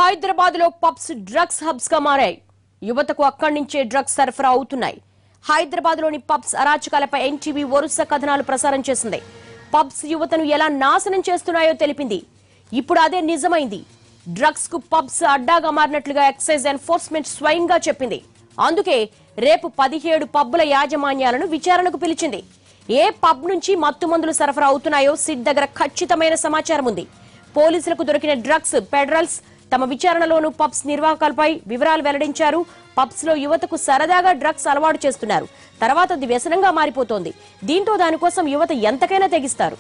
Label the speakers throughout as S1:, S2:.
S1: హైదరాబాద్ లో pubs drugs hubs గా మారాయి. యువతకు అక్కడి నుంచే డ్రగ్స్ సరఫరా అవుతున్నాయి. హైదరాబాద్ లోని పబ్స్ అరాచకాలపై ఎన్టీవీ వరుస కథనాలు ప్రసారం చేసింది. పబ్స్ యువతను ఎలా నాశనం చేస్తున్నాయో తెలిపింది. ఇప్పుడు అదే నిజమైంది. డ్రగ్స్ కు పబ్స్ అడ్డాగా మారినట్లుగా ఎక్సైజ్ ఎన్ఫోర్స్మెంట్ స్వయంగా చెప్పింది. అందుకే రేపు 17 పబ్బుల యాజమాన్యాలను విచారణకు పిలిచింది. ఏ పబ్ నుంచి మత్తు మందులు సరఫరా అవుతున్నాయో సిట్ దగ్గర ఖచ్చితమైన సమాచారం ఉంది. పోలీసులకు దొరికిన డ్రగ్స్ పెడరల్స్ తమ విచారణలోనూ పబ్స్ నిర్వాహకులపై వివరాలు వెల్లడించారు. పబ్స్ లో యువతకు సరదాగా డ్రగ్స్ అలవాటు చేస్తున్నారు. తర్వాత అది వ్యసనంగా మారిపోతోంది. దీంతో దానికోసం యువత ఎంతకైనా తెగిస్తారు.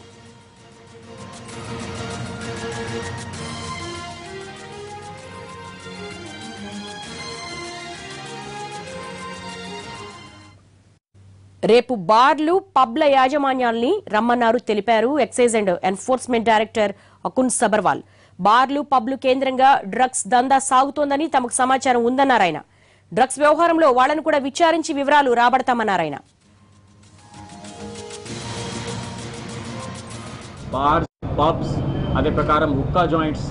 S1: రేపు బార్లు పబ్ల యాజమాన్యాల్ని రమ్మన్నారు తెలిపారు excise and enforcement director Akun Sabharwal. బార్లు పబ్లు కేంద్రంగా డ్రగ్స్ దందా సాగుతోందని తమకు సమాచారం ఉందన్నారు ఆయన. డ్రగ్స్ వ్యవహారంలో వాళ్లను కూడా విచారించి వివరాలు రాబడతామన్నారు ఆయన.
S2: బార్స్, పబ్స్, అదే ప్రకారం హుక్కా జాయింట్స్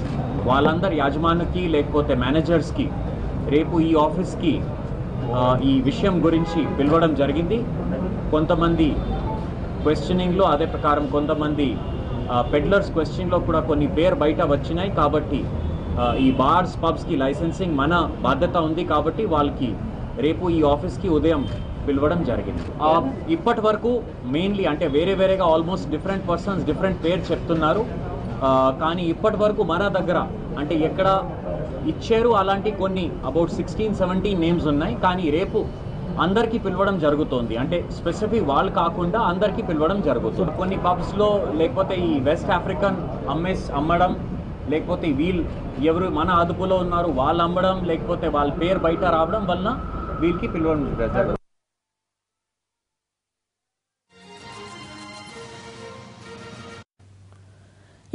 S2: వాళ్ళందరి యాజమాన్యకి లేకపోతే మేనేజర్స్కి రేపు ఈ ఆఫీస్కి ఈ విషయం గురించి పిలవడం జరిగింది. కొంతమంది క్వశ్చనింగ్లో అదే ప్రకారం కొంతమంది పెడ్లర్స్ క్వశ్చన్లో కూడా కొన్ని పేరు బయట వచ్చినాయి. కాబట్టి ఈ బార్స్ పబ్స్కి లైసెన్సింగ్ మన బాధ్యత ఉంది. కాబట్టి వాళ్ళకి రేపు ఈ ఆఫీస్కి ఉదయం పిలవడం జరిగింది. ఇప్పటి వరకు మెయిన్లీ అంటే వేరేగా ఆల్మోస్ట్ డిఫరెంట్ పర్సన్స్ డిఫరెంట్ పేరు చెప్తున్నారు. కానీ ఇప్పటి వరకు మన దగ్గర అంటే ఎక్కడ ఇచ్చారు అలాంటి కొన్ని అబౌట్ 16-17 నేమ్స్ ఉన్నాయి. కానీ రేపు అందరికీ పిలవడం జరుగుతుంది. అంటే స్పెసిఫిక్ వాళ్ళు కాకుండా అందరికీ పిలవడం జరుగుతుంది. కొన్ని పబ్స్లో లేకపోతే ఈ వెస్ట్ ఆఫ్రికన్ అమ్మడం, లేకపోతే వీళ్ళు ఎవరు మన అదుపులో ఉన్నారు వాళ్ళు అమ్మడం, లేకపోతే వాళ్ళ పేరు బయట రావడం వలన వీళ్ళకి పిలవడం జరుగుతుంది.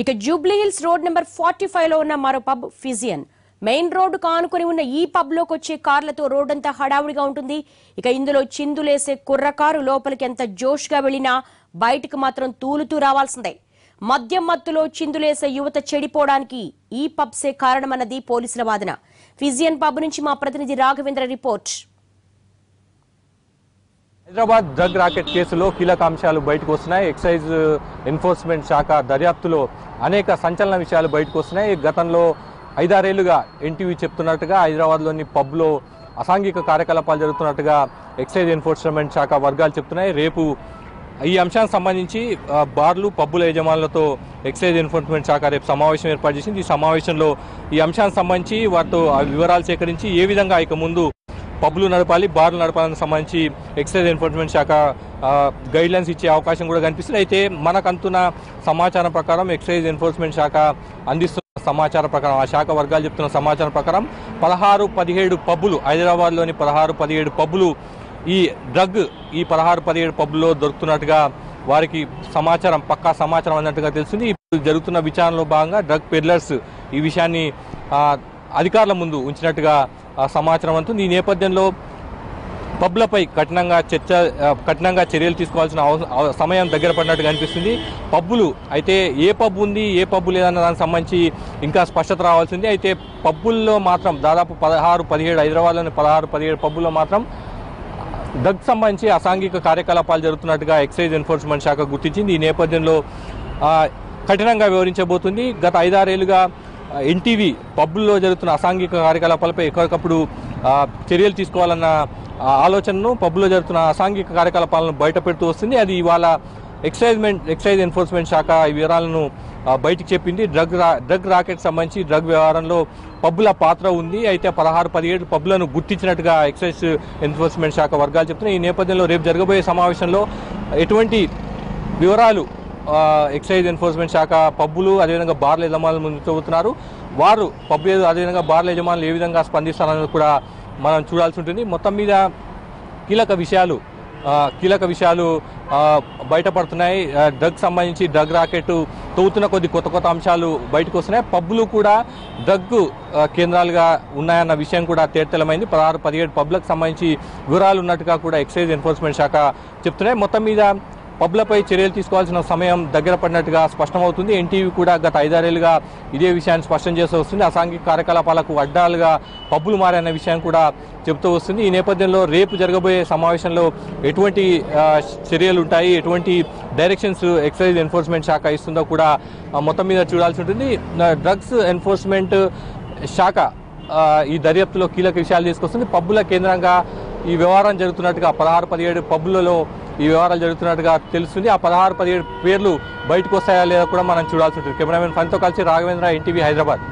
S1: ఇక జూబ్లీహిల్స్ రోడ్ నెంబర్ 45 లో ఉన్న మరో పబ్ ఫిజియన్. మెయిన్ రోడ్డు కానుకొని ఉన్న ఈ పబ్ లోకి వచ్చే కార్లతో రోడ్డంతా హడావుడిగా ఉంటుంది. ఇక ఇందులో చిందులేసే కుర్రకారు లోపలికి ఎంత జోష్ గా వెళ్లినా బయటకు మాత్రం తూలుతూ రావాల్సిందే. మద్యం మత్తులో చిందులేసే యువత చెడిపోవడానికి ఈ పబ్సే కారణమన్నది పోలీసుల వాదన. ఫిజియన్ పబ్ నుంచి మా ప్రతినిధి Raghavendra report.
S3: Hyderabad drug racket కేసులో కీలక అంశాలు బయటకు వస్తున్నాయి. ఎక్సైజ్ ఎన్ఫోర్స్మెంట్ శాఖ దర్యాప్తులో అనేక సంచలన విషయాలు బయటకు వస్తున్నాయి. గతంలో 5-6 ఏళ్లుగా ఎన్టీవీ చెప్తున్నట్టుగా హైదరాబాద్లోని పబ్లో అసాంఘిక కార్యకలాపాలు జరుగుతున్నట్టుగా ఎక్సైజ్ ఎన్ఫోర్స్మెంట్ శాఖ వర్గాలు చెప్తున్నాయి. రేపు ఈ అంశానికి సంబంధించి బార్లు పబ్బుల యజమానులతో ఎక్సైజ్ ఎన్ఫోర్స్మెంట్ శాఖ రేపు సమావేశం ఏర్పాటు చేసింది. ఈ సమావేశంలో ఈ అంశానికి సంబంధించి వారితో వివరాలు సేకరించి ఏ విధంగా ఇక ముందు పబ్లు నడపాలి, బార్లు నడపాలని సంబంధించి ఎక్సైజ్ ఎన్ఫోర్స్మెంట్ శాఖ గైడ్లైన్స్ ఇచ్చే అవకాశం కూడా కనిపిస్తుంది. అయితే మనకు అందుతున్న సమాచారం ప్రకారం ఎక్సైజ్ ఎన్ఫోర్స్మెంట్ శాఖ అందిస్తున్న సమాచారం ప్రకారం, ఆ శాఖ వర్గాలు చెప్తున్న సమాచారం ప్రకారం 16-17 పబ్బులు, హైదరాబాద్లోని 16-17 పబ్బులు ఈ 16-17 పబ్బుల్లో దొరుకుతున్నట్టుగా వారికి సమాచారం, పక్కా సమాచారం అన్నట్టుగా తెలుస్తుంది. ఇప్పుడు జరుగుతున్న విచారణలో భాగంగా డ్రగ్ పెడ్లర్స్ ఈ విషయాన్ని అధికారుల ముందు ఉంచినట్టుగా సమాచారం అందుతుంది. ఈ నేపథ్యంలో పబ్లపై కఠినంగా చర్యలు తీసుకోవాల్సిన సమయం దగ్గర పడినట్టుగా అనిపిస్తుంది. పబ్బులు అయితే ఏ పబ్ ఉంది, ఏ పబ్బు లేదన్న దానికి సంబంధించి ఇంకా స్పష్టత రావాల్సింది. అయితే పబ్బుల్లో మాత్రం దాదాపు 16-17 హైదరాబాద్లోని 16-17 పబ్బుల్లో మాత్రం డ్రగ్స్ సంబంధించి అసాంఘిక కార్యకలాపాలు జరుగుతున్నట్టుగా ఎక్సైజ్ ఎన్ఫోర్స్మెంట్ శాఖ గుర్తించింది. ఈ నేపథ్యంలో కఠినంగా వివరించబోతుంది. గత 5-6 ఏళ్లుగా ఎన్టీవీ పబ్బుల్లో జరుగుతున్న అసాంఘిక కార్యకలాపాలపై ఎక్కడికప్పుడు చర్యలు తీసుకోవాలన్న ఆలోచనను, పబ్బులో జరుగుతున్న అసాంఘిక కార్యకలాపాలను బయట పెడుతూ వస్తుంది. అది ఇవాళ ఎక్సైజ్ ఎన్ఫోర్స్మెంట్ శాఖ ఈ వివరాలను బయటికి చెప్పింది. డ్రగ్ రాకెట్ సంబంధించి డ్రగ్ వ్యవహారంలో పబ్బుల పాత్ర ఉంది. అయితే 16-17 పబ్బులను గుర్తించినట్టుగా ఎక్సైజ్ ఎన్ఫోర్స్మెంట్ శాఖ వర్గాలు చెప్తున్నాయి. ఈ నేపథ్యంలో రేపు జరగబోయే సమావేశంలో ఎటువంటి వివరాలు ఎక్సైజ్ ఎన్ఫోర్స్మెంట్ శాఖ పబ్బులు అదేవిధంగా బార్ల యజమానులు ముందు చెబుతున్నారు, వారు పబ్బు అదేవిధంగా బార్ల యజమానులు ఏ విధంగా స్పందిస్తారన్నది కూడా మనం చూడాల్సి ఉంటుంది. మొత్తం మీద కీలక విషయాలు బయటపడుతున్నాయి. డ్రగ్ సంబంధించి డ్రగ్ రాకెట్ తవ్వుతున్న కొత్త అంశాలు బయటకు వస్తున్నాయి. పబ్బులు కూడా డ్రగ్ కేంద్రాలుగా ఉన్నాయన్న విషయం కూడా తేటతెల్లమైంది. 16-17 పబ్లకు సంబంధించి వివరాలు ఉన్నట్టుగా కూడా ఎక్సైజ్ ఎన్ఫోర్స్మెంట్ శాఖ చెప్తున్నాయి. మొత్తం మీద పబ్లపై చర్యలు తీసుకోవాల్సిన సమయం దగ్గర పడినట్టుగా స్పష్టమవుతుంది. ఎన్టీవీ కూడా గత 5-6 ఏళ్లుగా ఇదే విషయాన్ని స్పష్టం చేస్తూ వస్తుంది. అసాంఘిక కార్యకలాపాలకు అడ్డాలుగా పబ్బులు మారనే విషయాన్ని కూడా చెబుతూ వస్తుంది. ఈ నేపథ్యంలో రేపు జరగబోయే సమావేశంలో ఎటువంటి చర్యలు ఉంటాయి, ఎటువంటి డైరెక్షన్స్ ఎక్సైజ్ ఎన్ఫోర్స్మెంట్ శాఖ ఇస్తుందో కూడా మొత్తం మీద చూడాల్సి ఉంటుంది. డ్రగ్స్ ఎన్ఫోర్స్మెంట్ శాఖ ఈ దర్యాప్తులో కీలక విషయాలు తీసుకొస్తుంది. పబ్బుల కేంద్రంగా ఈ వ్యవహారం జరుగుతున్నట్టుగా 16-17 పబ్బులలో ఈ వ్యవహారాలు జరుగుతున్నట్టుగా తెలుస్తుంది. ఆ 16-17 పేర్లు బయటకు వస్తాయా లేదా కూడా మనం చూడాల్సి ఉంటుంది. కెమెరామెన్ ఫన్తో కలిసి రాఘవేంద్ర, ఎన్టీవీ, హైదరాబాద్.